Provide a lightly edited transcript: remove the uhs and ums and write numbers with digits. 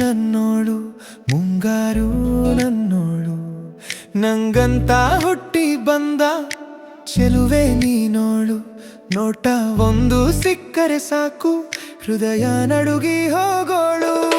ನನ್ನೋಳು, ಮುಂಗಾರು ನನ್ನೋಳು. ನಂಗಂತ ಹುಟ್ಟಿ ಬಂದ ಚೆಲುವೆ ನೀನೋಳು. ನೋಟ ಒಂದು ಸಿಕ್ಕರೆ ಸಾಕು, ಹೃದಯ ನಡುಗಿ ಹೋಗೋಳು.